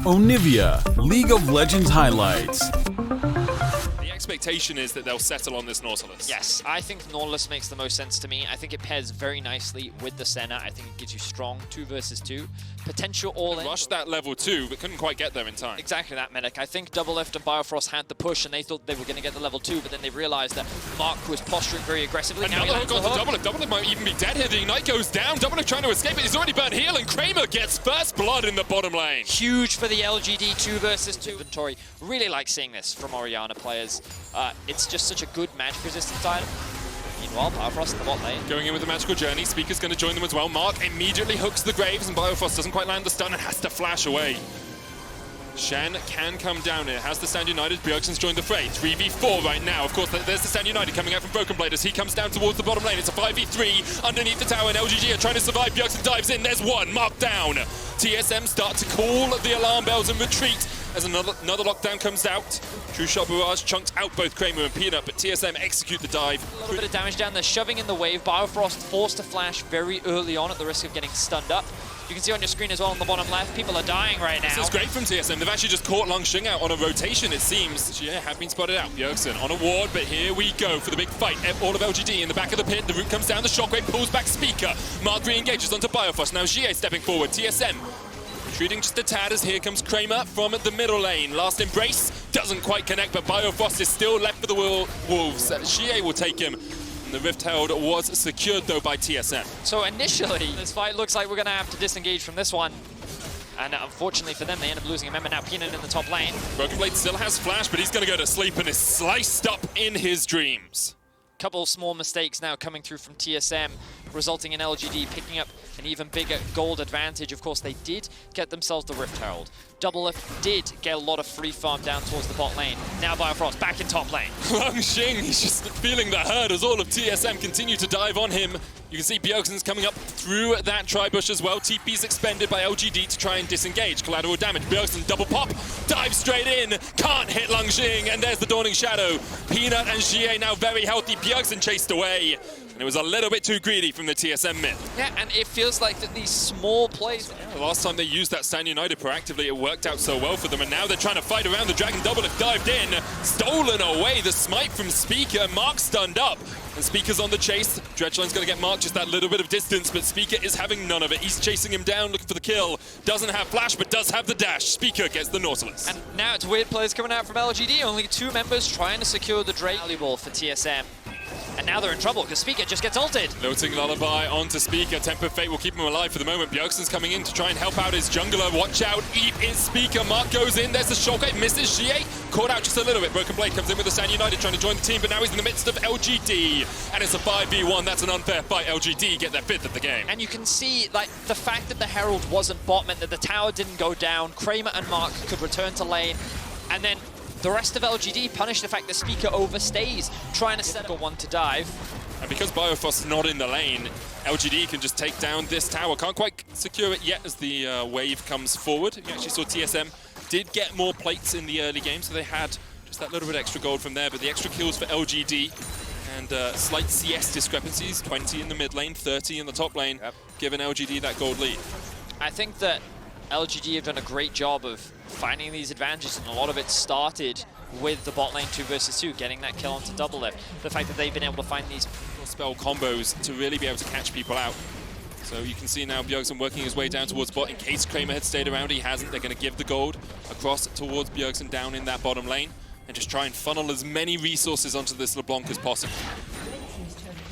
Onivia, League of Legends highlights. The expectation is that they'll settle on this Nautilus. Yes, I think Nautilus makes the most sense to me. I think it pairs very nicely with the Senna. I think it gives you strong 2 versus 2. Potential all-in. Rushed that level 2, but couldn't quite get there in time. Exactly that, Medic. I think Double Lift and Biofrost had the push, and they thought they were going to get the level 2, but then they realized that Mark was posturing very aggressively. Another hook onto Double Lift. Double Lift might even be dead here. The Ignite goes down. Double Lift trying to escape it. He's already burnt heal, and Kramer gets first blood in the bottom lane. Huge for the LGD 2 versus 2 inventory. Really like seeing this from Orianna players. It's just such a good magic resistance item. Meanwhile, Biofrost in the bot lane. Going in with the magical journey. Speaker's going to join them as well. Mark immediately hooks the Graves, and Biofrost doesn't quite land the stun and has to flash away. Shen can come down here. Has the Stand United. Bjergsen's joined the fray. 3v4 right now. Of course, there's the Stand United coming out from Broken Blade as he comes down towards the bottom lane. It's a 5v3 underneath the tower, and LGD are trying to survive. Bjergsen dives in. There's one. Mark down. TSM start to call the alarm bells and retreat as another lockdown comes out. True Shot Barrage chunks out both Kramer and Peanut, but TSM execute the dive. A little bit of damage down there, shoving in the wave. Biofrost forced to flash very early on at the risk of getting stunned up. You can see on your screen as well on the bottom left, people are dying right now. This is great from TSM. They've actually just caught Langxing out on a rotation, it seems. Yeah, have been spotted out. Bjergsen on a ward, but here we go for the big fight. All of LGD in the back of the pit. The root comes down, the shockwave pulls back Speaker. Mark re-engages onto Biofrost. Now Jie stepping forward. TSM retreating just a tad as here comes Kramer from the middle lane. Last embrace doesn't quite connect, but Biofrost is still left for the Wolves. Jie will take him. The Rift Herald was secured though by TSM. So initially, this fight looks like we're going to have to disengage from this one. And unfortunately for them, they end up losing a member. Now Peanut in the top lane. Broken Blade still has flash, but he's going to go to sleep and is sliced up in his dreams. Couple small mistakes now coming through from TSM, resulting in LGD picking up an even bigger gold advantage. Of course, they did get themselves the Rift Herald. Double Lift did get a lot of free farm down towards the bot lane. Now Biofrost back in top lane. Langxing, he's just feeling the hurt as all of TSM continue to dive on him. You can see Bjergsen's coming up through that tri-bush as well. TP's expended by LGD to try and disengage. Collateral damage. Bjergsen double pop, dives straight in, can't hit Langxing, and there's the Dawning Shadow. Peanut and Jie now very healthy. Bjergsen chased away. And it was a little bit too greedy from the TSM mid. Yeah, and it feels like that these small plays... The last time they used that Stand United proactively, it worked out so well for them, and now they're trying to fight around. The Dragon Double Lift dived in, stolen away. The smite from Speaker. Mark stunned up, and Speaker's on the chase. Dredgeline's going to get Mark just that little bit of distance, but Speaker is having none of it. He's chasing him down, looking for the kill. Doesn't have flash, but does have the dash. Speaker gets the Nautilus. And now it's weird plays coming out from LGD. Only 2 members trying to secure the Drake. Valuable for TSM. And now they're in trouble because Speaker just gets ulted. Lilting Lullaby onto Speaker. Temper Fate will keep him alive for the moment. Bjergsen's coming in to try and help out his jungler. Watch out, Eat is Speaker. Mark goes in. There's the shockwave. Misses Jie. Caught out just a little bit. Broken Blade comes in with the Stand United trying to join the team, but now he's in the midst of LGD. And it's a 5v1. That's an unfair fight. LGD get their 5th of the game. And you can see, like, the fact that the Herald wasn't bot meant that the tower didn't go down. Kramer and Mark could return to lane. And then the rest of LGD punish the fact that Speaker overstays, trying to set up one to dive. And because Biofrost's not in the lane, LGD can just take down this tower. Can't quite secure it yet as the wave comes forward. You actually saw TSM did get more plates in the early game, so they had just that little bit extra gold from there. But the extra kills for LGD and slight CS discrepancies, 20 in the mid lane, 30 in the top lane, giving LGD that gold lead. I think that LGD have done a great job of finding these advantages, and a lot of it started with the bot lane 2 versus 2, getting that kill onto Double Lift. The fact that they've been able to find these spell combos to really be able to catch people out. So you can see now Bjergsen working his way down towards bot. In case Kramer had stayed around, he hasn't. They're going to give the gold across towards Bjergsen down in that bottom lane and just try and funnel as many resources onto this LeBlanc as possible.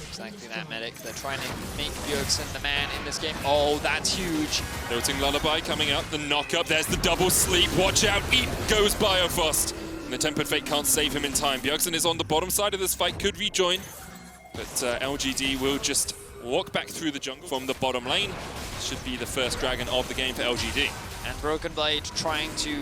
Exactly that, Medic. They're trying to make Bjergsen the man in this game. Oh, that's huge. Lilting Lullaby coming up, the knock-up. There's the double sleep. Watch out. Eat goes Biofrost. And the Tempered Fate can't save him in time. Bjergsen is on the bottom side of this fight, could rejoin. But LGD will just walk back through the jungle from the bottom lane. Should be the first dragon of the game for LGD. And Broken Blade trying to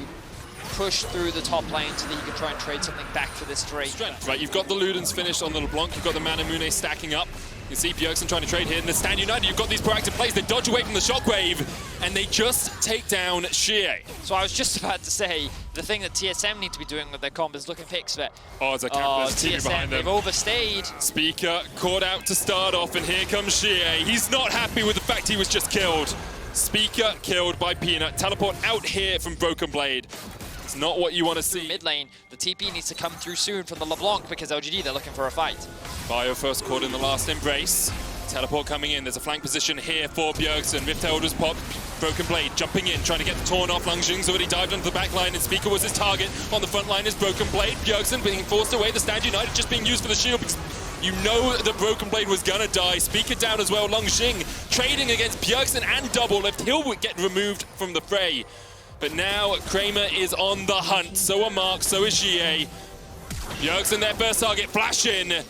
push through the top lane so that he can try and trade something back for this Drake. Right, you've got the Ludens finished on the LeBlanc, you've got the Manamune stacking up. You see Bjergsen trying to trade here, and the Stand United, you've got these proactive plays, they dodge away from the shockwave, and they just take down Jie. So I was just about to say, the thing that TSM need to be doing with their comp is looking fix it. Oh, it's a campus team behind them. They've overstayed. Speaker caught out to start off, and here comes Jie. He's not happy with the fact he was just killed. Speaker killed by Peanut. Teleport out here from Broken Blade. It's not what you want to see. Mid lane, the TP needs to come through soon from the LeBlanc because LGD, they're looking for a fight. Bio first caught in the last embrace. Teleport coming in. There's a flank position here for Bjergsen. Rift Herald was popped. Broken Blade jumping in, trying to get the Torn off. Langxing's already dived onto the back line, and Speaker was his target. On the front line is Broken Blade. Bjergsen being forced away. The Stand United just being used for the shield because you know that Broken Blade was gonna die. Speaker down as well. Langxing trading against Bjergsen and Doublelift. He'll get removed from the fray. But now Kramer is on the hunt. So are Mark, so is GA. Bjergsen, their first target, flash in.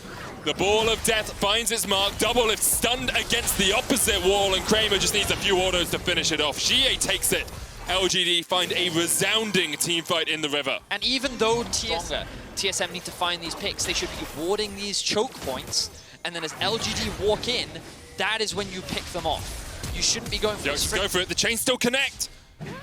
The ball of death finds its mark. Doublelift stunned against the opposite wall, and Kramer just needs a few autos to finish it off. GA takes it. LGD find a resounding team fight in the river. And even though TSM need to find these picks, they should be warding these choke points, and then as LGD walk in, that is when you pick them off. You shouldn't be going for Bjergsen, go for it. The chains still connect.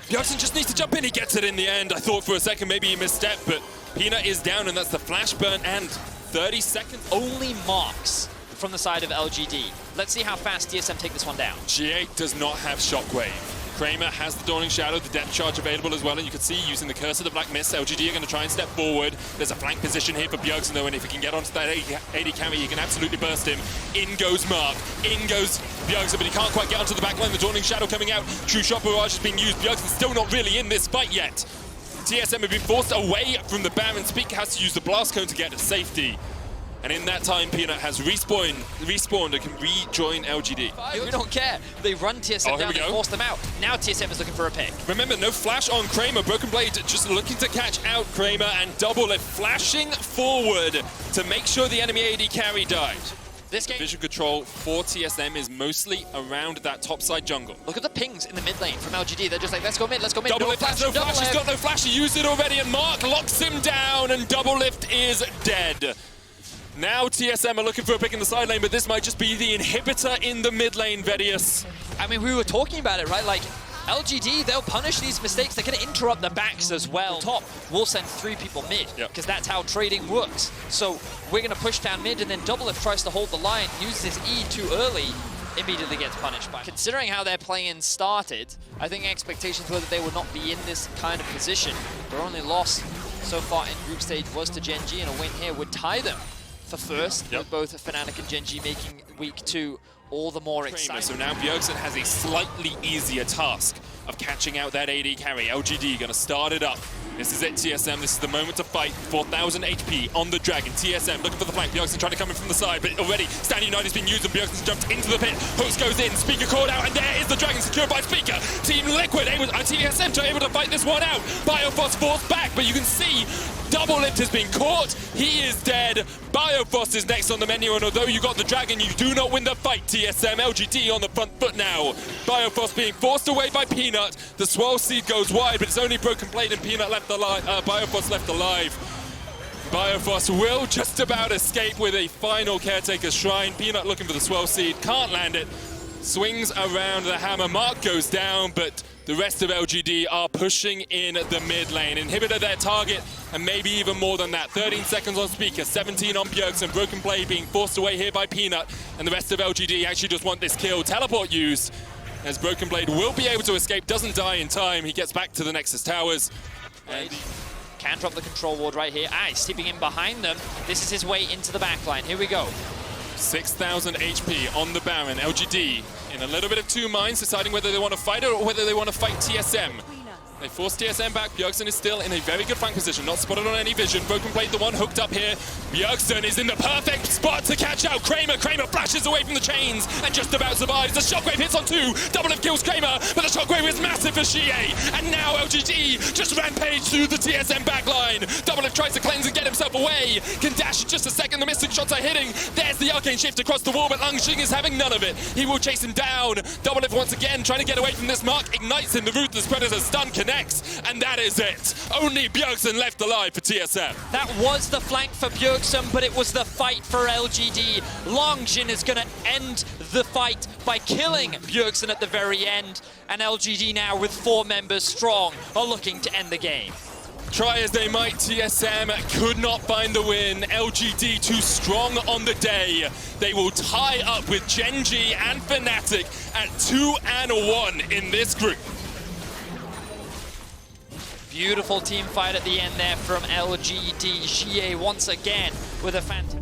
Bjergsen just needs to jump in. He gets it in the end. I thought for a second maybe he misstepped, but Peanut is down, and that's the flash burn and 30 seconds. Only marks from the side of LGD. Let's see how fast TSM take this one down. GA does not have Shockwave. Kramer has the Dawning Shadow, the Depth Charge available as well, and you can see using the Curse of the Black Mist, LGD are going to try and step forward. There's a flank position here for Bjergsen though, and if he can get onto that AD carry, he can absolutely burst him. In goes Mark, in goes Bjergsen, but he can't quite get onto the back line. The Dawning Shadow coming out, True Shot Barrage is being used. Bjergsen's still not really in this fight yet. TSM have been forced away from the Baron. Speaker has to use the Blast Cone to get to safety. And in that time, Peanut has respawned and can rejoin LGD. You don't care. They run TSM down and force them out. Now TSM is looking for a pick. Remember, no flash on Kramer. Broken Blade just looking to catch out Kramer, and Doublelift flashing forward to make sure the enemy AD carry died. This game, vision control for TSM is mostly around that topside jungle. Look at the pings in the mid lane from LGD. They're just like, let's go mid, let's go mid. Doublelift has no flash. He's got no flash. He used it already, and Mark locks him down, and Doublelift is dead. Now TSM are looking for a pick in the side lane, but this might just be the inhibitor in the mid lane, Vedius. I mean, we were talking about it, right? Like, LGD, they'll punish these mistakes. They're going to interrupt the backs as well. Top, we'll send 3 people mid, because that's how trading works. So we're going to push down mid, and then Doublelift tries to hold the line, uses his E too early, immediately gets punished by. Considering how their play-in started, I think expectations were that they would not be in this kind of position. Their only loss so far in group stage was to Gen G, and a win here would tie them for first, with both Fnatic and Gen G making week 2 all the more exciting. So now Bjergsen has a slightly easier task of catching out that AD carry. LGD gonna start it up. This is it, TSM. This is the moment to fight. 4,000 HP on the Dragon. TSM looking for the flank. Bjergsen trying to come in from the side, but already Stand United's been used, and Bjergsen's jumped into the pit. Hooks goes in. Speaker called out, and there is the Dragon secured by Speaker. Team Liquid, TSM able to fight this one out. Biofrost forced back, but you can see Doublelift has been caught. He is dead. Biofrost is next on the menu, and although you got the Dragon, you do not win the fight, TSM. LGD on the front foot now. Biofrost being forced away by Peanut. The Swirl Seed goes wide, but it's only Broken Blade and Peanut left alive. Biofrost left alive. Biofrost will just about escape with a final Caretaker's Shrine. Peanut looking for the Swirl Seed, can't land it. Swings around the hammer. Mark goes down, but the rest of LGD are pushing in the mid lane. Inhibitor their target, and maybe even more than that. 13 seconds on Speaker, 17 on Bjergsen. Broken Blade being forced away here by Peanut, and the rest of LGD actually just want this kill. Teleport used, as Broken Blade will be able to escape, doesn't die in time. He gets back to the Nexus Towers. And can drop the control ward right here. He's tipping in behind them. This is his way into the backline. Here we go. 6,000 HP on the Baron. LGD in a little bit of 2 minds, deciding whether they want to fight it or whether they want to fight TSM. They force TSM back. Bjergsen is still in a very good flank position, not spotted on any vision. Broken Blade, the one hooked up here. Bjergsen is in the perfect spot to catch out Kramer. Kramer flashes away from the chains and just about survives. The Shockwave hits on 2. Doublelift kills Kramer, but the Shockwave is massive for GA. And now LGD just rampage through the TSM backline. Doublelift tries to cleanse and get himself away. Can dash just a second. The missing shots are hitting. There's the arcane shift across the wall, but Langxing is having none of it. He will chase him down. Doublelift once again trying to get away from this mark. Ignites him. The Ruthless Predator stun connects, and that is it. Only Bjergsen left alive for TSM. That was the flank for Bjergsen, but it was the fight for LGD. Langxing is going to end the fight by killing Bjergsen at the very end, and LGD now with 4 members strong are looking to end the game. Try as they might, TSM could not find the win. LGD too strong on the day. They will tie up with Gen G and Fnatic at 2-1 in this group. Beautiful team fight at the end there from LGD. Xie once again with a fantastic